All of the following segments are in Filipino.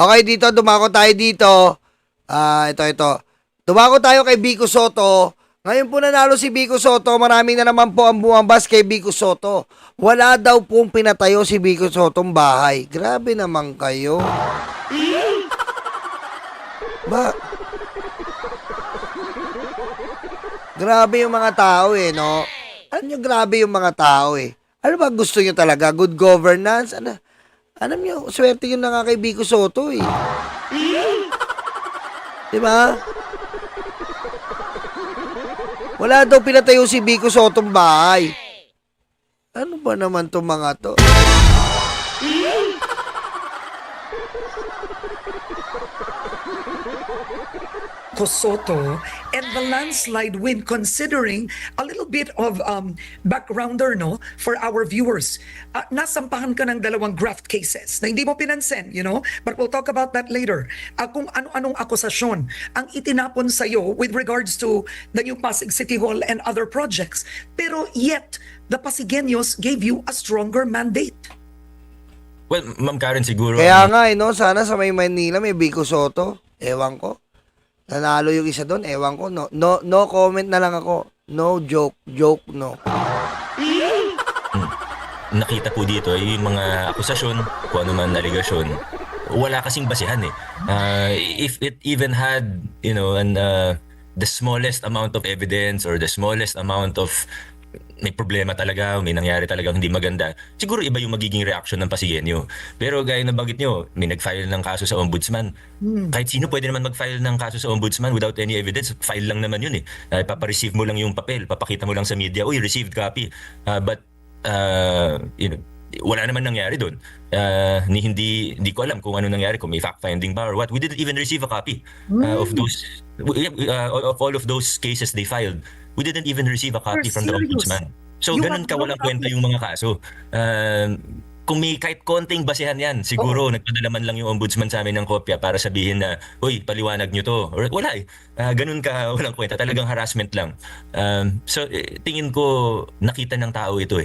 Okay, dito, dumako tayo dito. Ito. Dumako tayo kay Vico Soto. Ngayon po nanalo si Vico Soto. Marami na naman po ang bumabas kay Vico Soto. Wala daw pong pinatayo si Vico Sotong bahay. Grabe naman kayo. Grabe yung mga tao no? Alam nyo, grabe yung mga tao Ano ba gusto nyo talaga? Good governance? Alam nyo, swerte yun na nga kay Vico Soto Diba? Wala daw pinatayo si Vico Sotong bahay. Ano ba naman itong mga to? Soto and the landslide win, considering a little bit of backgrounder for our viewers. Nasampahan ka ng dalawang graft cases na hindi mo pinansin, but we'll talk about that later. Kung ano-anong akusasyon ang itinapon sa iyo with regards to the new Pasig City Hall and other projects. Pero yet, the Pasigueños gave you a stronger mandate. Well, Ma'am Karen, siguro... Kaya nga sana sa may Manila may Vico Soto. Ewan ko. Nanalo yung isa doon, ewan ko. No comment na lang ako. No joke, no. Nakita po dito yung mga akusasyon, kung ano man aligasyon, wala kasing basihan if it even had, the smallest amount of evidence or the smallest amount of may problema talaga, may nangyari talaga hindi maganda, siguro iba yung magiging reaction ng Pasigueño. Pero gaya na banggit nyo, may nag-file ng kaso sa ombudsman. Kahit sino pwede naman mag-file ng kaso sa ombudsman without any evidence. File lang naman yun Papareceive mo lang yung papel, papakita mo lang sa media, uy, received copy. But wala naman nangyari doon. Hindi ko alam kung ano nangyari, kung may fact-finding ba or what. We didn't even receive a copy of all of those cases they filed. We didn't even receive a copy from the ombudsman. So, ganun ka walang kwenta yung mga kaso. Kung may kahit konting basihan yan, siguro nagpadala man lang yung ombudsman sa amin ng kopya para sabihin na, uy, paliwanag nyo to. Or, wala ganun ka walang kwenta. Talagang harassment lang. Tingin ko, nakita ng tao ito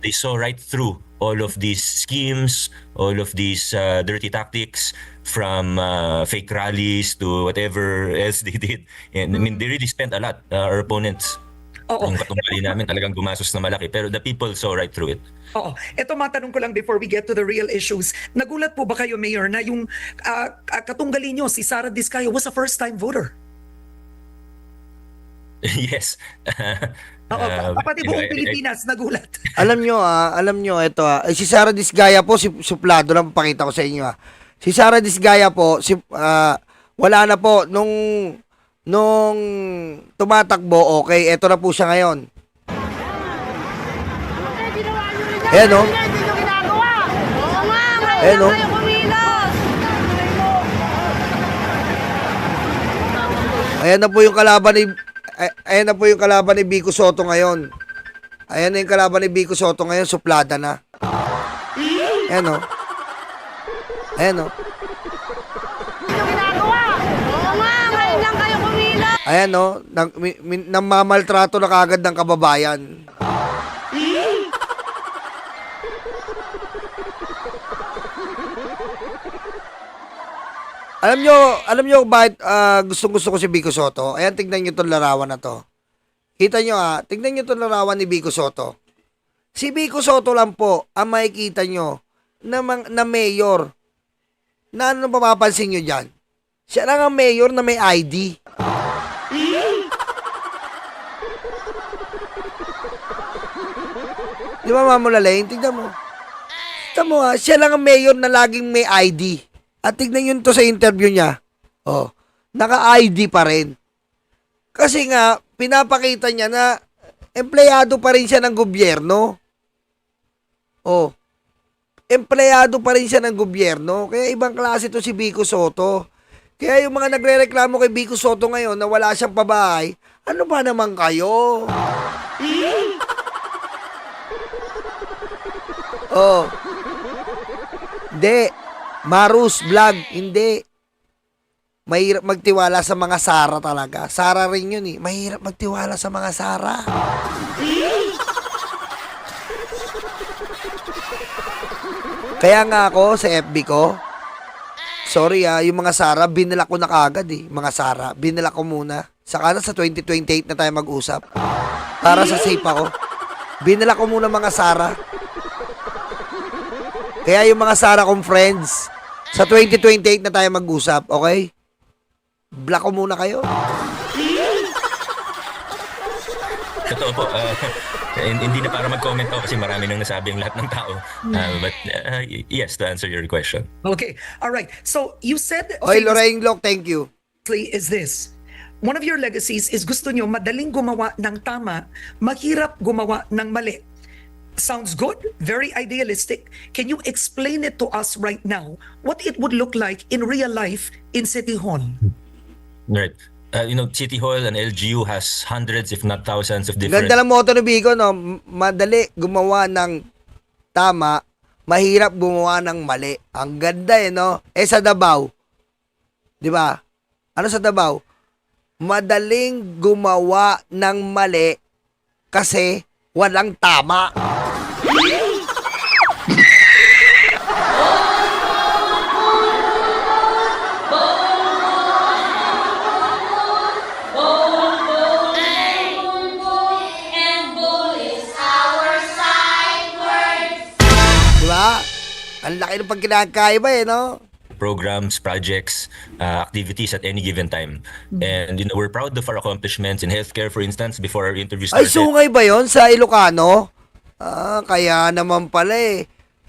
They saw right through all of these schemes, all of these dirty tactics, from fake rallies to whatever else they did. And I mean, they really spent a lot. Our opponents, yung katumbali namin, talagang gumasos na malaki. Pero the people saw right through it. Oo. Ito matanong ko lang before we get to the real issues. Nagulat po ba kayo, Mayor, na yung katunggali nyo, si Sara Diskaya, was a first-time voter? Yes. Pati buong Pilipinas nagulat. Alam nyo, ito si Sara Diskaya po, suplado lang pakita ko sa inyo Si Sara Diskaya po, wala na po nung tumatakbo, okay, eto na po siya ngayon. Ayan o. Ayan o. Ayan na po yung kalaban ni Vico Soto ngayon. Ayan na yung kalaban ni Vico Soto ngayon, suplada na. Ayan o. Ayan o. Ayan o. Namamaltrato na kagad ng kababayan. Alam nyo bakit gustong-gusto ko si Vico Soto? Ayan, tignan nyo itong larawan na to. Kita nyo tignan nyo itong larawan ni Vico Soto. Si Vico Soto lang po ang makikita nyo na mayor. Na ano mapapansin nyo dyan? Siya lang ang mayor na may ID. Di ba, Mamulalain? Tignan mo. Tignan mo siya lang ang mayor na laging may ID. At tignan yun to sa interview niya. Naka-ID pa rin. Kasi nga, pinapakita niya na empleyado pa rin siya ng gobyerno. Empleyado pa rin siya ng gobyerno. Kaya ibang klase to si Vico Soto. Kaya yung mga nagre-reklamo kay Vico Soto ngayon na wala siyang pabahay, ano ba naman kayo? Hindi. Marus Vlog, hindi. Mahirap magtiwala sa mga Sara talaga. Sara rin yun Mahirap magtiwala sa mga Sara. Kaya nga ako sa FB ko, sorry yung mga Sara, binila ko na kagad Mga Sara, binila ko muna. Saka na sa 2028 na tayo mag-usap. Para sa safe ako. Binila ko muna mga Sara. Kaya yung mga Sara kong friends, sa 2028 na tayo mag-usap, okay? Block ko muna kayo. Totoo po. Hindi na para mag-comment ako kasi marami nang nasabi ang lahat ng tao. But yes, to answer your question. Okay. All right. So you said Oy, Lorraine Glock, thank you. is this. One of your legacies is gusto nyo madaling gumawa ng tama, mahirap gumawa ng mali. Sounds good, very idealistic. Can you explain it to us right now, what it would look like in real life in City Hall? Right. City Hall and LGU has hundreds if not thousands of different... Ganda ng motto ni Bico, no? Madali gumawa ng tama, mahirap gumawa ng mali. Ang ganda no? Sa Davao, di ba? Ano sa Davao? Madaling gumawa ng mali kasi walang tama. Ang laki ng pagkinakaiba no? Programs, projects, activities at any given time. And we're proud of our accomplishments in healthcare, for instance, before our interview Ay, started. sungay ba yon sa Ilocano? Kaya naman pala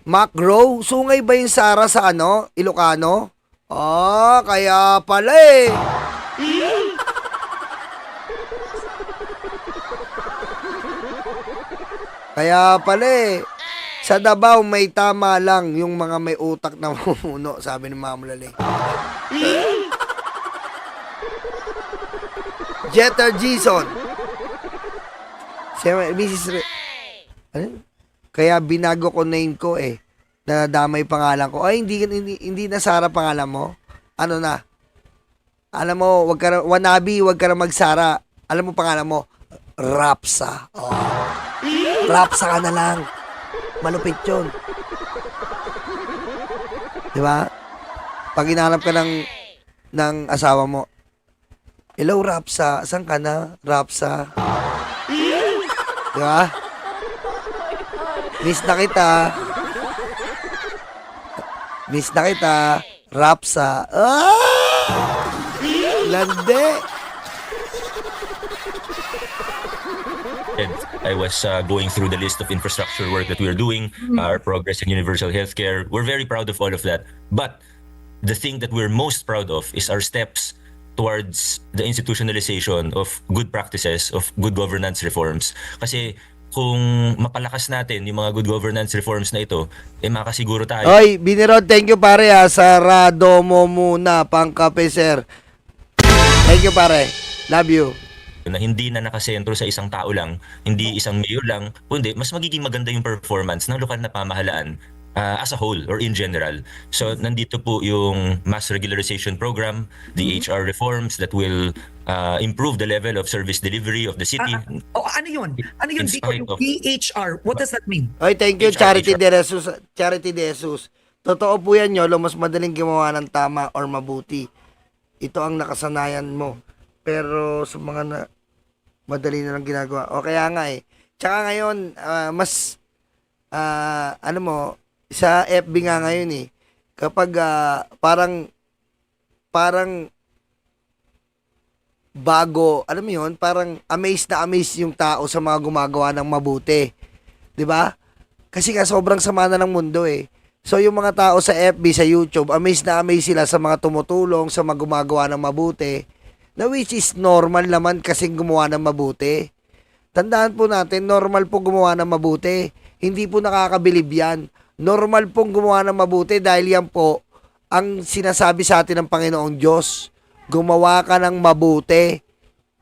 Macro, sungay ba yung Sara sa Ilocano? Kaya pala Kaya pala Sa Davao, may tama lang yung mga may utak na mamuno, sabi ni Ma'am Lali. Jeter Jason. Mrs. Ano? Kaya binago ko name ko Nadamay pangalan ko. Ay, hindi na Sara pangalan mo. Ano na? Alam mo, wag ka na mag-Sara. Alam mo pangalan mo? Rapsa. Rapsa ka na lang. Malupit yun. Diba? Pag hinahanap ka ng asawa mo, hello, Rapsa. Saan ka na? Rapsa. Diba? Miss na kita. Miss na kita. Rapsa. Lande. I was going through the list of infrastructure work that we are doing, our progress in universal healthcare. We're very proud of all of that. But the thing that we're most proud of is our steps towards the institutionalization of good practices, of good governance reforms. Kasi kung mapalakas natin yung mga good governance reforms na ito, makasiguro tayo. Oy, Binirod, thank you pare Sarado mo muna, pangkape sir. Thank you pare. Love you. Na hindi na nakasentro sa isang tao lang, hindi isang mayor lang, kundi mas magiging maganda yung performance ng lokal na pamahalaan as a whole or in general. So nandito po yung mass regularization program, the HR reforms that will improve the level of service delivery of the city. Ano yun? Ano yun? In spite of- BHR. What does that mean? Oy, thank you HR. Charity De Jesus. Charity De Jesus. Totoo po yan, Yolo, mas madaling gumawa ng tama or mabuti. Ito ang nakasanayan mo. Pero sa mga madali na lang ginagawa. O kaya nga Tsaka ngayon, mas, sa FB nga ngayon kapag parang bago, alam mo yun, parang amazed yung tao sa mga gumagawa ng mabuti. 'Di ba? Kasi nga sobrang sama na ng mundo So yung mga tao sa FB, sa YouTube, amazed sila sa mga tumutulong, sa mga gumagawa ng mabuti, na which is normal naman kasing gumawa ng mabuti. Tandaan po natin, normal po gumawa ng mabuti. Hindi po nakakabilib yan. Normal pong gumawa ng mabuti dahil yan po ang sinasabi sa atin ng Panginoong Diyos. Gumawa ka ng mabuti.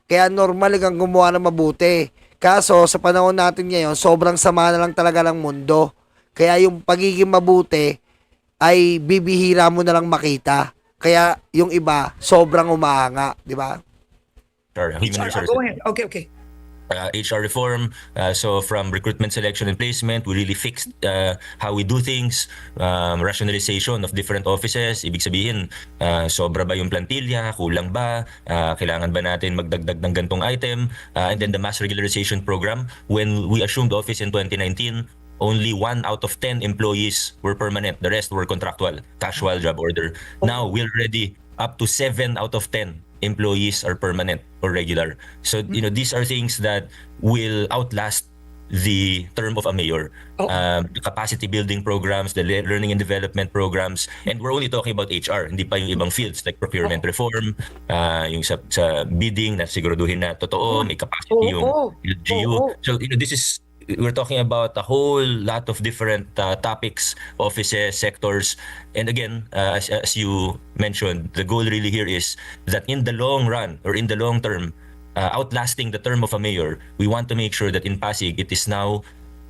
Kaya normal kang gumawa ng mabuti. Kaso sa panahon natin ngayon, sobrang sama na lang talaga ng mundo. Kaya yung pagiging mabuti ay bibihira mo na lang makita. Kaya yung iba, sobrang umaanga, di ba? Human resources. Go ahead. Okay. HR reform. So from recruitment, selection, and placement, we really fixed how we do things. Rationalization of different offices. Ibig sabihin, sobra ba yung plantilla? Kulang ba? Kailangan ba natin magdagdag ng gantong item? And then the mass regularization program. When we assumed office in 2019, only 1 out of 10 employees were permanent. The rest were contractual, casual job order. Now, we're already up to 7 out of 10 employees are permanent or regular. So, these are things that will outlast the term of a mayor. The capacity building programs, the learning and development programs, and we're only talking about HR, hindi pa yung ibang fields like procurement reform, yung sa bidding na siguraduhin na totoo, may capacity yung LGU. So, this is we're talking about a whole lot of different topics, offices, sectors. And again, as you mentioned, the goal really here is that in the long run or in the long term, outlasting the term of a mayor, we want to make sure that in Pasig, it is now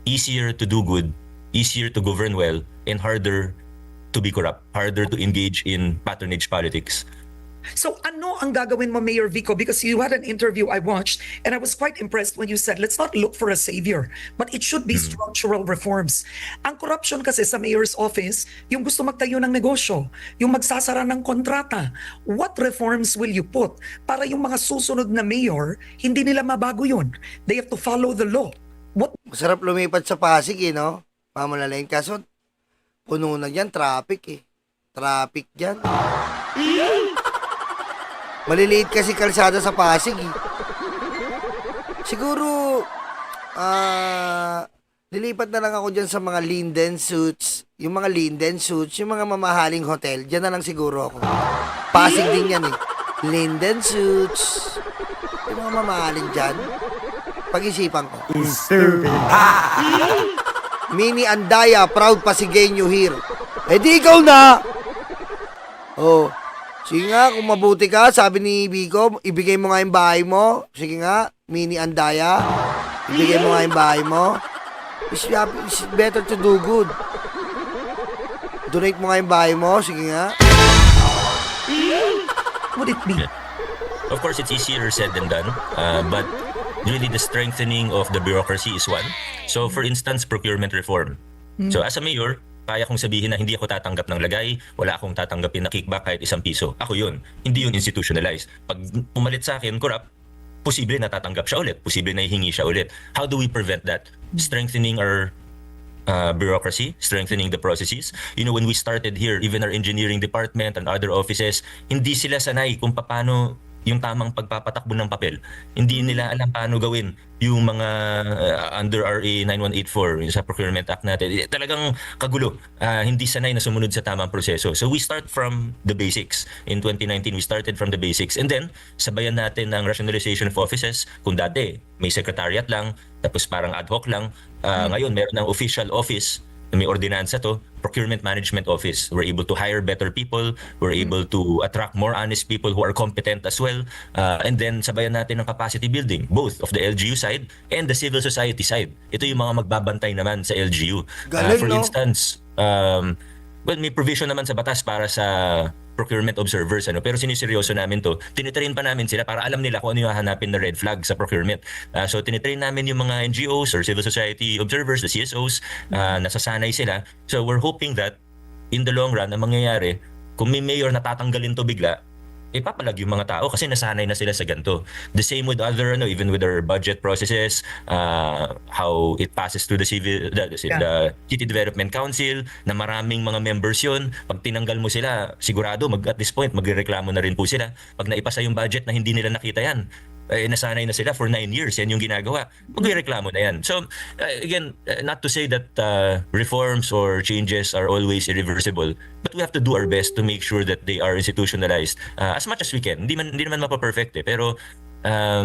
easier to do good, easier to govern well, and harder to be corrupt, harder to engage in patronage politics. So ano ang gagawin mo, Mayor Vico? Because you had an interview I watched and I was quite impressed when you said, let's not look for a savior, but it should be structural reforms. Ang corruption kasi sa mayor's office, yung gusto magtayo ng negosyo, yung magsasara ng kontrata. What reforms will you put para yung mga susunod na mayor, hindi nila mabago yun? They have to follow the law. What Masarap lumipat sa Pasig, no? Pamulalain. Kaso, puno na dyan, traffic, Traffic dyan. Maliliit kasi kalsada sa Pasig, Siguro, lilipat na lang ako dyan sa mga linden suits. Yung mga linden suits, yung mga mamahaling hotel. Dyan na lang siguro ako. Pasig din yan, Linden suits. Yung mga mamahaling dyan. Pag-isipan ko. Mini Andaya, proud Pasigueño here. Eh di ikaw na! Oh, sige nga, kung mabuti ka, sabi ni Vico, ibigay mo nga yung bahay mo. Sige nga, Mini Andaya, ibigay mo nga yung bahay mo. It's better to do good. Donate mo nga yung bahay mo, sige nga. would it be? Of course, it's easier said than done, but really the strengthening of the bureaucracy is one. So for instance, procurement reform. So as a mayor, kaya kong sabihin na hindi ako tatanggap ng lagay, wala akong tatanggapin na kickback kahit 1 piso. Ako yun. Hindi yun institutionalized. Pag pumalit sa akin, corrupt, posible na tatanggap siya ulit. Posible na hihingi siya ulit. How do we prevent that? Strengthening our bureaucracy, strengthening the processes. When we started here, even our engineering department and other offices, hindi sila sanay kung paano yung tamang pagpapatakbo ng papel. Hindi nila alam paano gawin yung mga under RA 9184, yung sa Procurement Act natin. Talagang kagulo. Hindi sanay na sumunod sa tamang proseso. So we start from the basics. In 2019, we started from the basics. And then, sabayan natin ng rationalization of offices. Kung dati, may secretariat lang, tapos parang ad hoc lang. Ngayon, meron ng official office may ordinansa to, Procurement Management Office. We're able to hire better people. We're able to attract more honest people who are competent as well. And then sabayan natin ng capacity building, both of the LGU side and the civil society side. Ito yung mga magbabantay naman sa LGU. Galing, For no? instance, may provision naman sa batas para sa procurement observers, pero siniseryoso namin to. Tinitrain pa namin sila para alam nila kung ano yung hahanapin na red flag sa procurement. So tinitrain namin yung mga NGOs or civil society observers, the CSOs, nasasanay sila. So we're hoping that in the long run, ang mangyayari, kung may mayor na tatanggalin to bigla, ipapalag yung mga tao kasi nasanay na sila sa ganito. The same with other, even with our budget processes, how it passes through the City Development Council, na maraming mga members yun. Pag tinanggal mo sila, sigurado, at this point, magreklamo na rin po sila. Pag naipasa yung budget na hindi nila nakita yan, nasanay na sila for 9 years, yan yung ginagawa. Magreklamo na yan. So, again, not to say that reforms or changes are always irreversible, but we have to do our best to make sure that they are institutionalized as much as we can. Hindi naman mapaperfect pero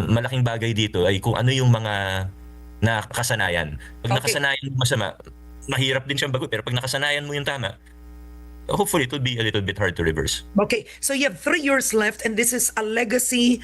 malaking bagay dito ay kung ano yung mga nakasanayan. Pag nakasanayan mo masama, mahirap din siyang bago, pero pag nakasanayan mo yung tama, hopefully it will be a little bit hard to reverse. Okay, so you have 3 years left and this is a legacy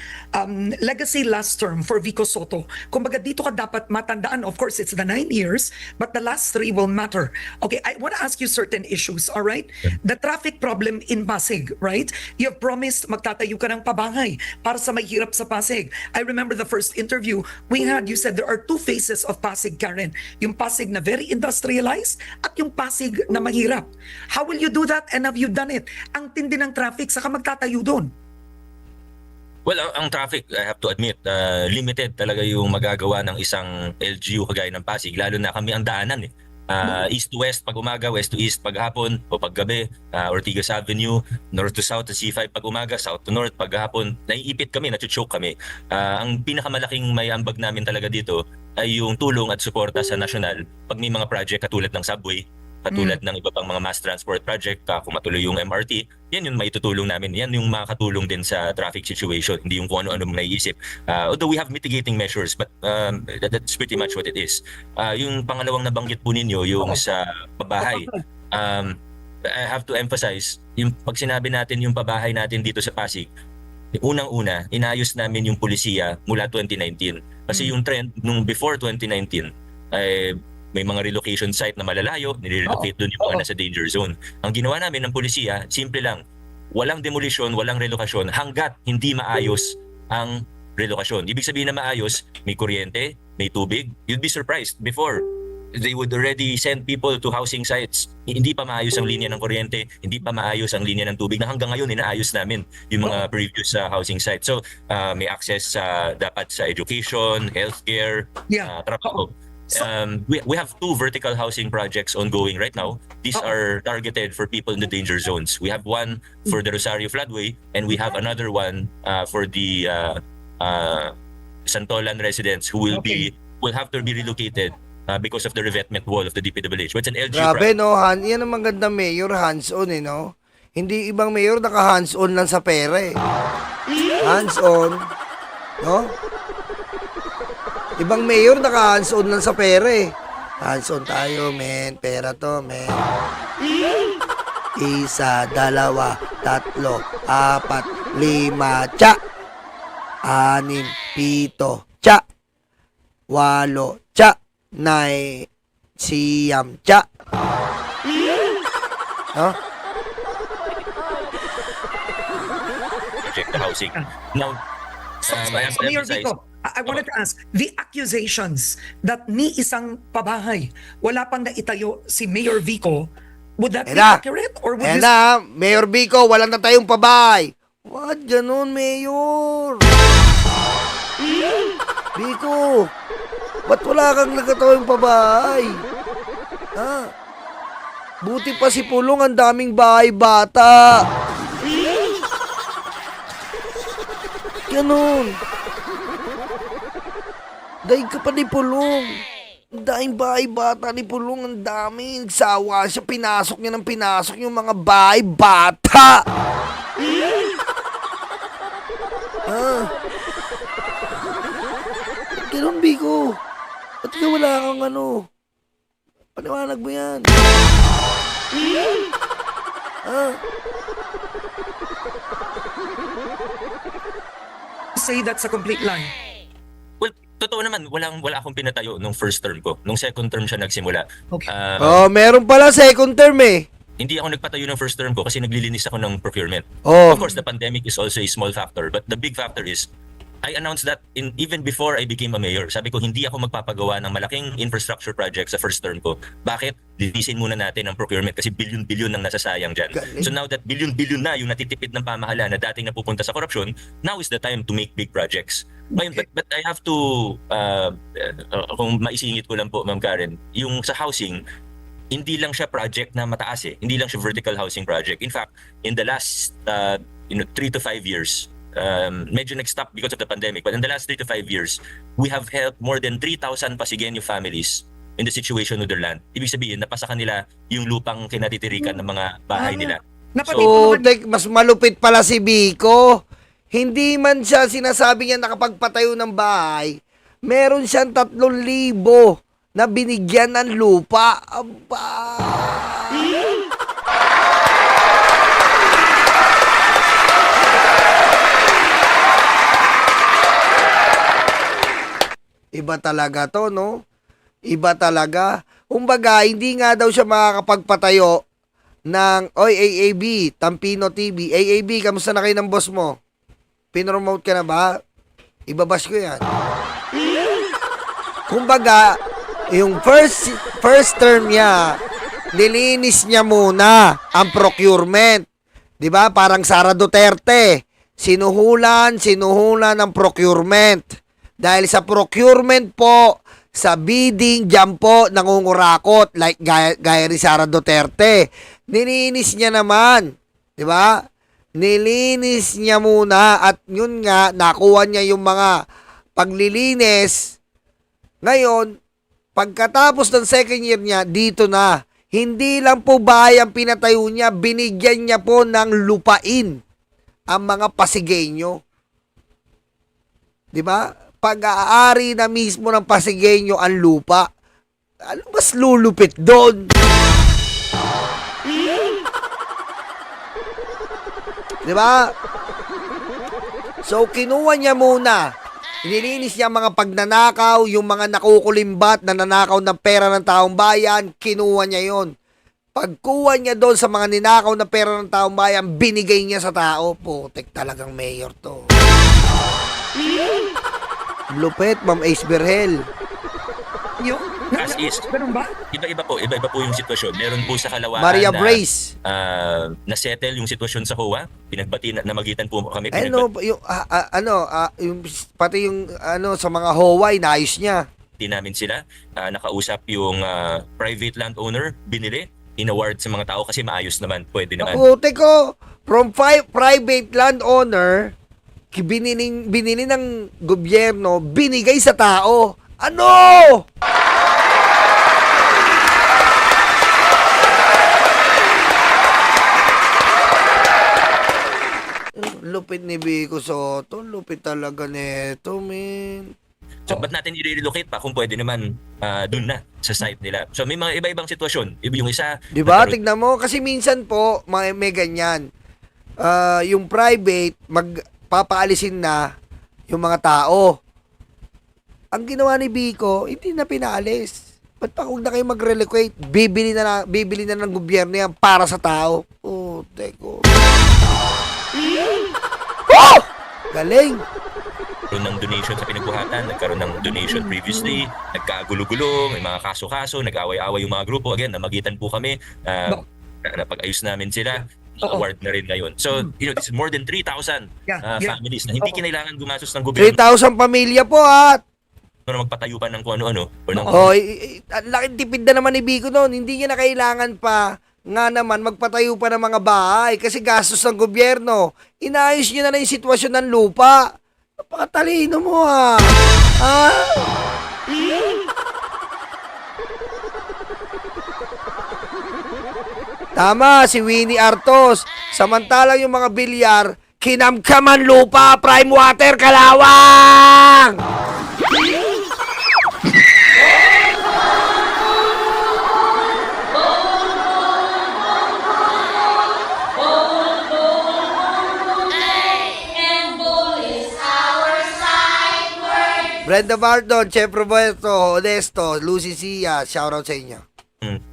last term for Vico Soto. Kumbaga dito ka dapat matandaan, of course it's the 9 years, but the last 3 will matter. Okay, I want to ask you certain issues, all right? The traffic problem in Pasig, right? You have promised magtatayo ka ng pabahay para sa mahirap sa Pasig. I remember the first interview we had, you said there are 2 phases of Pasig, Karen. Yung Pasig na very industrialized at yung Pasig na mahirap. How will you do that and have you done it? Ang tindi ng traffic, saka magtatayo doon. Well, ang traffic, I have to admit, limited talaga yung magagawa ng isang LGU kagaya ng Pasig, lalo na kami ang daanan eh. East to west pag umaga, west to east pag hapon o pag gabi, Ortigas Avenue, north to south to C5 pag umaga, south to north pag hapon, naiipit kami, nachuchoke kami. Ang pinakamalaking may ambag namin talaga dito ay yung tulong at suporta sa nasyonal pag may mga project katulad ng subway, katulad ng iba pang mga mass transport project, kung matuloy yung MRT, yan yung maitutulong namin. Yan yung makakatulong din sa traffic situation, hindi yung kung ano-ano mong naiisip. Although we have mitigating measures, but that's pretty much what it is. Yung pangalawang nabanggit po ninyo, yung sa pabahay, I have to emphasize, yung pag sinabi natin yung pabahay natin dito sa Pasig, unang-una, inayos namin yung pulisiya mula 2019. Kasi yung trend nung before 2019, ay may mga relocation site na malalayo, nire-relocate doon yung mga nasa danger zone. Ang ginawa namin ng pulisiya, simple lang, walang demolition, walang relokasyon hanggat hindi maayos ang relokasyon. Ibig sabihin na maayos, may kuryente, may tubig. You'd be surprised before they would already send people to housing sites. Hindi pa maayos ang linya ng kuryente, hindi pa maayos ang linya ng tubig na hanggang ngayon inaayos namin yung mga previous housing sites. So may access dapat sa education, healthcare, trabaho. We have 2 vertical housing projects ongoing right now. These are targeted for people in the danger zones. We have one for the Rosario floodway and we have another one for the Santolan residents who will have to be relocated because of the revetment wall of the DPWH. But it's an LGU Grabe, no? Yan ang maganda mayor, hands-on, eh, no? Hindi ibang mayor naka-hands-on lang sa pera, eh. Hands-on, no? Ibang mayor naka-hands-on lang sa pera, eh. Hands-on tayo, men. Pera to, men. 1, 2, 3, 4, 5, tsa. 6, 7, tsa. 8, tsa. 9, siyam, tsa. No? project, the housing. Now, I have to Mayor emphasize, Vico, I wanted to ask, the accusations that ni isang pabahay, wala pang naitayo si Mayor Vico, would that be accurate? Or would Ayan you... na, Mayor Vico, walang na tayong pabay. What? Ganun, Mayor. Vico, ba't wala kang nagkatawang pabay? Ha? Buti pa si Pulong, ang daming bahay bata. Ganun. Dahil ka pa ni Pulong. Ang daming bahay bata ni Pulong, ang dami. Nagsawa siya, pinasok niya ng pinasok yung mga bahay bata. Ah. Ganun, Biko. Ba't ka wala kang ano? Paniwanag mo yan. Ah. say that's a complete lie? well, totoo naman, wala akong pinatayo nung first term ko. Nung second term siya nagsimula. Okay. Meron pala second term eh. Hindi ako nagpatayo ng first term ko kasi naglilinis ako ng procurement. Oh. Of course, the pandemic is also a small factor, but the big factor is I announced that even before I became a mayor. Sabi ko, hindi ako magpapagawa ng malaking infrastructure project sa first term ko. Bakit? Linisin muna natin ang procurement kasi billion-billion ang nasasayang dyan. Galing. So now that billion-billion na yung natitipid ng pamahalaan na dating napupunta sa korupsyon, now is the time to make big projects. Ngayon, but I have to, kung maisingit ko lang po, Ma'am Karen, yung sa housing, hindi lang siya project na mataas eh. Hindi lang siya vertical housing project. In fact, in the last 3 to 5 years, medyo nag-stop because of the pandemic, but in the last 3 to 5 years, we have helped more than 3,000 Pasigueño families in the situation with their land. Ibig sabihin, napasa kanila yung lupang kinatitirikan ng mga bahay nila. So, mas malupit pala si Biko. Hindi man siya sinasabi niya nakapagpatayo ng bahay, meron siyang 3,000 na binigyan ng lupa. Aba! Iba talaga to, no? Iba talaga. Kumbaga, hindi nga daw siya makakapagpatayo ng, oy, AAB, Tampino TV. AAB, kamusta na kayo ng boss mo? Pinromote ka na ba? Ibabash ko yan. Kumbaga, yung first term niya, nilinis niya muna ang procurement. 'Di ba? Parang Sara Duterte. Sinuhulan ng procurement. Dahil sa procurement po, sa bidding, diyan po nangungurakot like gaya ni Sara Duterte. Nilinis niya naman. 'Di ba? Nilinis niya muna at yun nga, nakuha niya yung mga paglilinis. Ngayon, pagkatapos ng second year niya, dito na. Hindi lang po bahay ang pinatayo niya, binigyan niya po ng lupain ang mga Pasigueño. 'Di ba? Pag-aari na mismo ng Pasigueño ang lupa. Ano mas lulupit doon? 'Di ba? So, kinuha niya muna. Nilinis niya ang mga pagnanakaw, yung mga nakukulimbat na nanakaw ng pera ng taong bayan, kinuha niya yon. Pagkuha niya doon sa mga ninakaw na pera ng taong bayan, binigay niya sa tao. Putek talagang mayor to. Lupit, Ma'am Ace Berhel. Yung, As is. ganun ba? Iba-iba po yung sitwasyon. Meron po sa Kalawaan Maria na Brace. na-settle yung sitwasyon sa COA. Pinagbati na magitan po kami. Ano, yung, yung, pati yung, sa mga Hawaii, naayos niya. Namin sila. Nakausap yung private landowner, binili, in-award sa mga tao kasi maayos naman. Pwede naman. Putek ko, from private landowner, binili ng gobyerno, binigay sa tao. Ano? Lupit ni Vico Soto. Lupit talaga neto, men. So, ba't natin i-relocate pa kung pwede naman dun na sa site nila? So, may mga iba-ibang sitwasyon. Yung isa... Di ba? Tignan mo. Kasi minsan po, may ganyan. Yung private, magpapaalisin na yung mga tao. Ang ginawa ni Vico, hindi na pinaalis. Ba't pa kung na kayo mag-relocate? Bibili na ng gobyerno yan para sa tao. Oh, teko. Oh! Galing. Nagkaroon ng donation sa pinagbuhatan, nagkaroon ng donation previously, nagkagulo-gulo, may mga kaso-kaso, nag-away-away yung mga grupo. Again, namagitan po kami, napag-ayos namin sila, award na rin ngayon. So, this is more than 3,000 families na hindi kinailangan gumastos ng gobyerno 3,000 pamilya po at na magpatayo pa ng kung ano-ano. Or ng, laking tipid na naman ni Vico noon. Hindi niya na kailangan pa nga naman magpatayo pa ng mga bahay kasi gastos ng gobyerno. Inayos niya na yung sitwasyon ng lupa. Napakatalino mo ha. Tama, si Winnie Artos. Samantalang yung mga bilyar, kinamkaman lupa, prime water, Kalawang! Brenda Bardon, Chef Roberto, Onesto, Lucy Sia, shoutout sa inyo.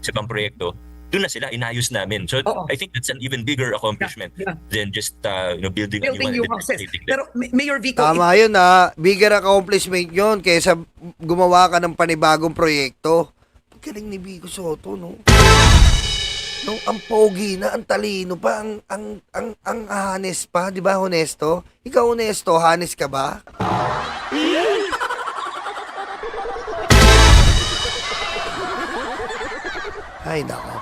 sa ibang proyekto, doon na sila, inayos namin. So, I think that's an even bigger accomplishment than just building a Building new new one. houses. Pero Mayor Vico, Tama yun ha. Bigger accomplishment yun kaysa gumawa ka ng panibagong proyekto. Galing ni Vico Soto, no? No, ang pogi na, ang talino pa, ang honest pa, di ba, honesto? Ikaw honesto, honest ka ba? Ay, nako.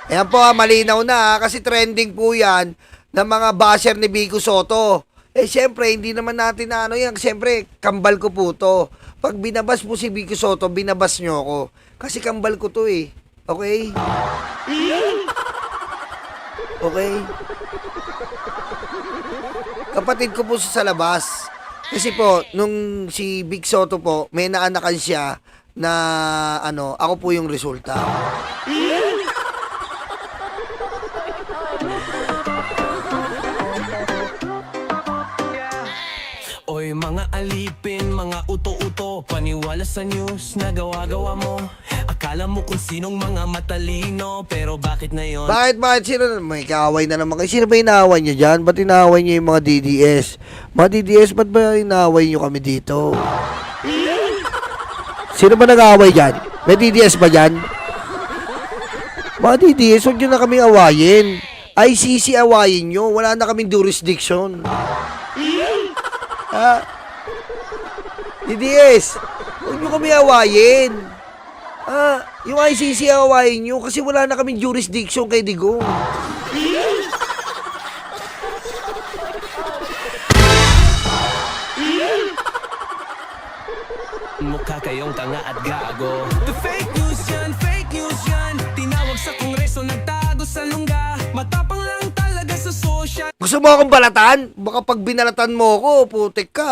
Ayan po, malinaw na kasi trending po yan ng mga basher ni Vico Soto. Siyempre, hindi naman natin na yan. Siyempre, kambal ko po to. Pag binabas po si Vico Soto, binabas nyo ako. Kasi kambal ko to eh. Okay? Okay? Kapatid ko po sa labas. Kasi po, nung si Vic Soto po, may naanakan siya na ako po yung resulta. Oy, Mga alipin, mga uto-uto, paniwala sa news na gawa-gawa mo. Akala mo kung sinong mga matalino, pero bakit na yon? Bakit? Sino? May kaaway na naman kayo. Sino ba inaaway nyo dyan? Ba't inaaway nyo yung mga DDS? Mga DDS, ba't ba inaaway nyo kami dito? Sino ba nag-aaway dyan? May DDS ba dyan? Mga DDS, huwag nyo na kaming awayin. ICC awayin nyo. Wala na kaming jurisdiction. Ha? DDS, huwag nyo kami awayin. Yung ICC awayin nyo kasi wala na kaming jurisdiction kay Digong. Mukha kayong tanga at gago. The fake news yan, tinawag sa kongreso, nagtago sa lungga. Matapang lang talaga sa social Gusto mo akong balatan? Baka pag binalatan mo ako, putik ka.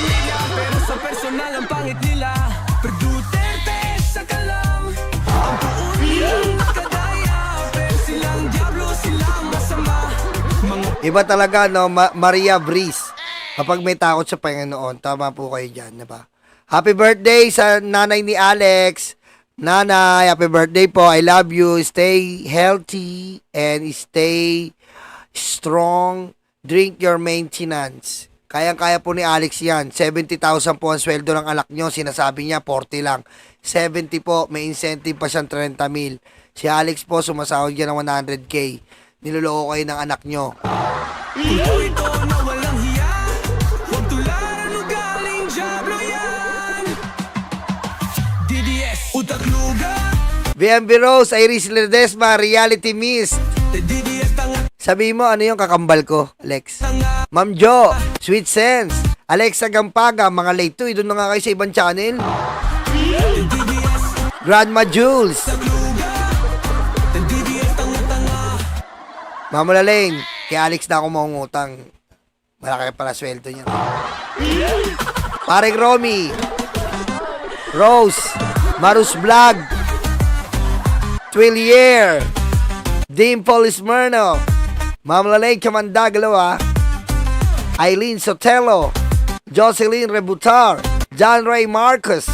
media, pero sa personal ang pangit nila. Pero Duterte sa kalam, ang buon nilang nakadaya. Pero silang diablo, silang masama. Mga Iba talaga, no? Maria Breeze. Kapag may takot sa Panginoon, tama po kayo dyan, diba? Happy birthday sa nanay ni Alex. Nanay, happy birthday po. I love you. Stay healthy and stay strong. Drink your maintenance. Kayang-kaya po ni Alex yan. 70,000 po ang sweldo ng anak nyo. Sinasabi niya, 40 lang. 70 po, may incentive pa siyang 30,000. Si Alex po, sumasahod niya ng 100K. Niloloko kayo ng anak nyo. ito na walang hiya. Huwag tularan o galing diablo yan. DDS, utak luga. VMB Rose, Iris Ledesma, Reality Mist. DDS tanga. Sabi mo, ano yung kakambal ko, Alex? Ma'am Jo, Sweet Sense, Alexa Gampaga, mga late to, doon na nga kayo sa ibang channel. DDS, Grandma Jules, utak luga. DDS tanga-tanga. Mama Laleng, kay Alex na ako mangungutang. Malaki pala sweldo niya. Pareng Romy, Rose, Marus Vlog, Twillier, Dimple Smirno, Ma'am Laleng Kamandagalo, Eileen Sotelo, Jocelyn Rebutar, John Ray Marcus,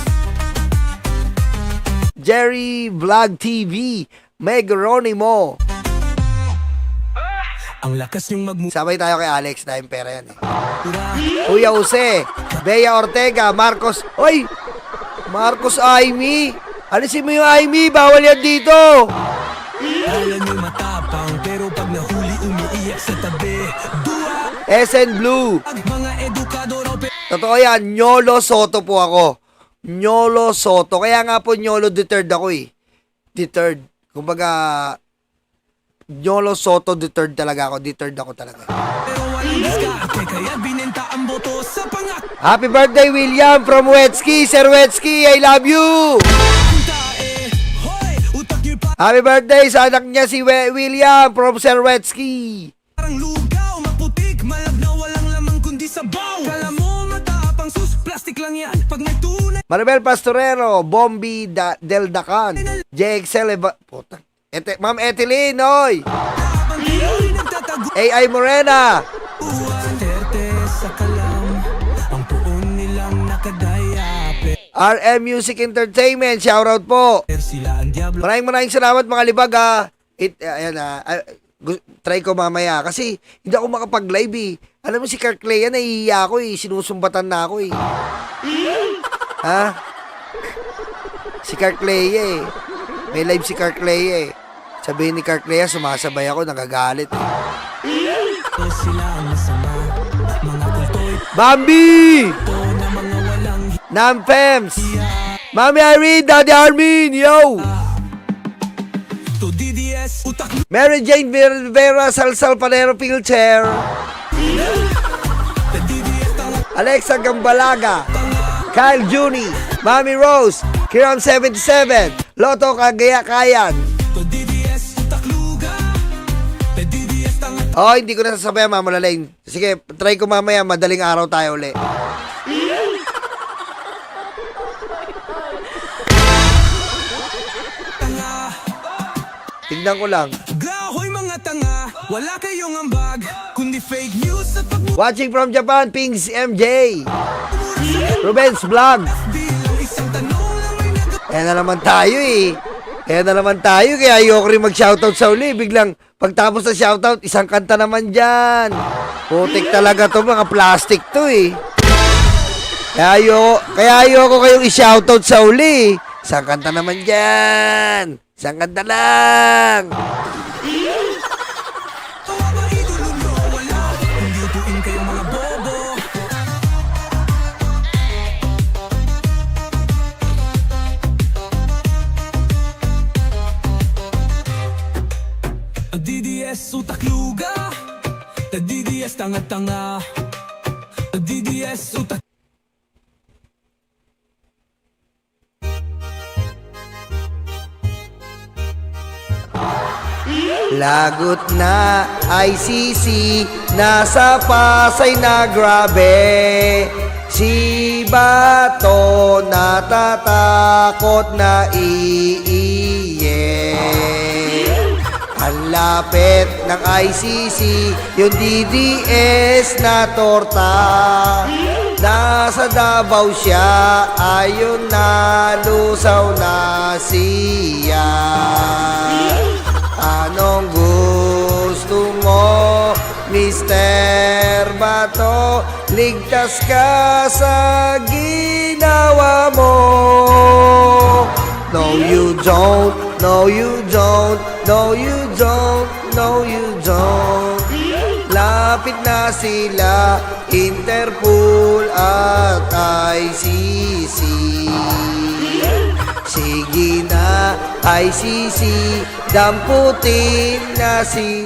Jerry Vlog TV, Meg Ronimo. Ang lakas yung magmura. Sabay tayo kay Alex dahil pera yan eh. Kuya Jose, Bea Ortega, Marcos. Oy! Marcos Aimee. Alisin mo yung Aimee, bawal yan dito. Kala nyo matapang, pero pag nahuli umiiyak sa tabi. Dua, SN Blue. mga edukador o Totoo yan, Nyolo Soto po ako. Nyolo Soto. Kaya nga po Nyolo deterred ako eh. Deterred. Kumbaga, Nyolo Soto deterred talaga ako. Deterred ako talaga. pero walang diskarte, kaya binenta ang boto sa pangak. Happy birthday, William from Wetsky. Sir Wetsky, I love you. Tae, hoy, utak nyo Happy birthday sa anak niya si William from Sir Wetsky. parang lugaw, maputik, malabnaw, walang lamang kundi sabaw. Kala mo matapang sus, plastic lang yan. Pag may tunay, Maribel Pastorero, Bombi Del Dacan, JXL Puta. Ma'am Eteline, oy. habang kayo'y nagtataguan. AI Morena, Terte sa kalam, ang puon nilang nakadaya. RM Music Entertainment, shoutout po. Pero sila ang diablo. Maraming salamat mga libag try ko mamaya kasi hindi ako makapag-live eh. Alam mo si Kirk Lea, nahihiya ako eh. Sinusumbatan na ako eh. Ha? Si Kirk Lea eh. May live si Kirk Lea eh. Sabihin ni Kirk Lea, sumasabay ako, nagagalit eh. Sila ang masama, mga kulto'y Bambi! to na mga walang Nampems! Mami Irene, Daddy Armin, yo! to DDS, utak Mary Jane Vera Salsal Panero Pilcher. na DDS tanga. Alexa Gambalaga, Kyle Juni, Mami Rose, Kiram 77, Lotto Kagaya-Kayan. To DDS, utak luga. Na DDS tanga. Oh, hindi ko nasasabayan, Mama Laleng. Sige, try ko mamaya, madaling araw tayo uli. Tanga, Tignan ko lang. gahoy mga tanga. Wala kayong ambag, kundi fake news at Watching from Japan, Pings MJ. Ruben's Vlog. bilang isang tanong lang may Kaya na naman tayo eh. Kaya ayoko rin mag-shoutout sa uli. Biglang pagtapos ng shoutout, isang kanta naman dyan. Putik talaga to, mga plastic to eh. Kaya ayoko kayong i-shoutout sa uli. Isang kanta naman dyan. Isang kanta lang. Kawawa idolo nyo, wala kung lutuin kayong mga bobo. Ang DDS utak luga, ang DDS tanga-tanga, ang DDS utak. Lagot na ICC, nasa Pasay na grabe. Si Bato natatakot na iiye. Ang lapit ng ICC, yung DDS na torta. Nasa Davao siya, ayun na lusaw na siya. Anong gusto mo, Mr. Bato? Ligtas ka sa ginawa mo. No, you don't. No, you don't. No, you don't. No, you don't. Lapit na sila, Interpol at ICC. Sige na, ICC, damputin na si